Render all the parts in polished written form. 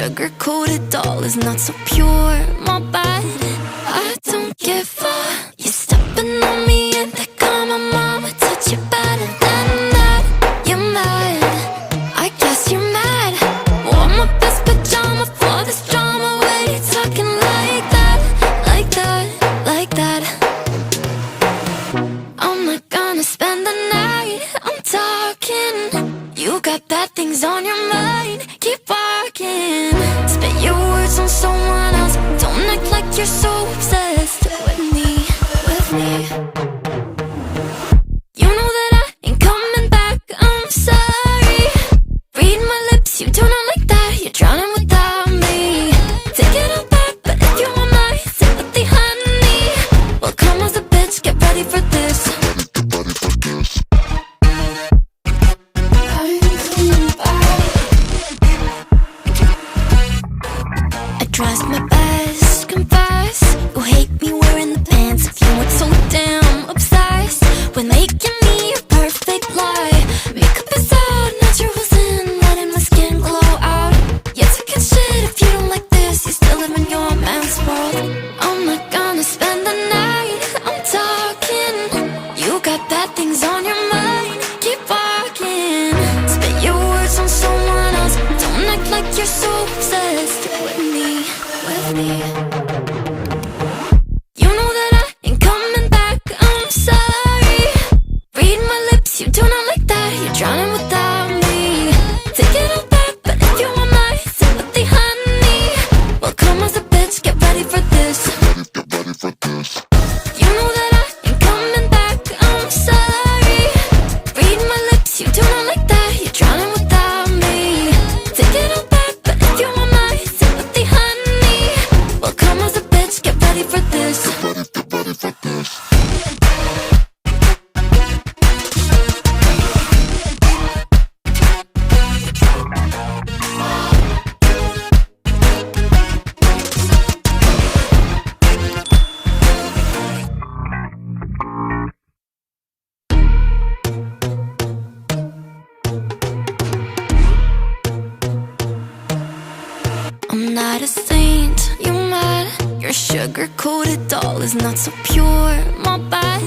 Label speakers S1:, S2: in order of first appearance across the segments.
S1: sugar-coated doll is not so pure. My bad, I don't give a. You're stepping on me and they call my mama. Touch you better than that. You're mad, I guess you're mad. Wore my best pajama for this drama. Why you talking like that, like that, like that? I'm not gonna spend the night, I'm talking. You got bad things on your mind, keep walking. Spit your words on someone else. Don't act like you're so obsessed with me, with me. You know that I ain't coming back, I'm sorry. Read my lips, you do not like that. You're drowning without me. Take it all back, but if you want my sympathy, honey, well, come as a bitch, get ready for this. Tries my best, confess. You hate me wearing the pants. If you weren't so damn obsessed with making me a perfect lie. Makeup is out, naturals in, letting my skin glow out. You're taking shit if you don't like this. You still live in your man's world. I'm not gonna spend the night, I'm talking. You got bad things on your mind, keep walking. Spit your words on someone else. Don't act like you're so obsessed with me, with me. You know that I ain't coming back, I'm sorry. Read my lips, you do not like that. You're drowning without me. Take it all back, but if you want my sympathy, honey, well, come as a bitch, get ready for this.
S2: Get ready for this.
S1: You know that I ain't coming back, I'm sorry. Read my lips, you do not like that. You're drowning without me. Take it all back, but if you want my sympathy, honey, well, come as a bitch, get ready for this.
S2: Get ready for this.
S1: I'm not a saint, you mad? Your sugar-coated doll is not so pure. My bad,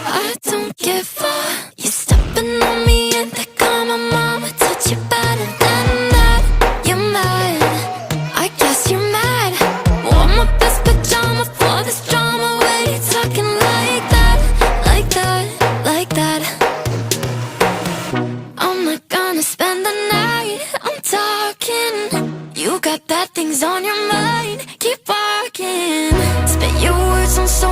S1: I don't give a. You're stepping on me and they call my mama. Touch you better than that. You're mad, I guess you're mad. Wore my best pajama for this drama. Why you talking like that, like that, like that? I'm not gonna spend the night, I'm talking. You got bad things on your mind, keep walking. Spit your words on so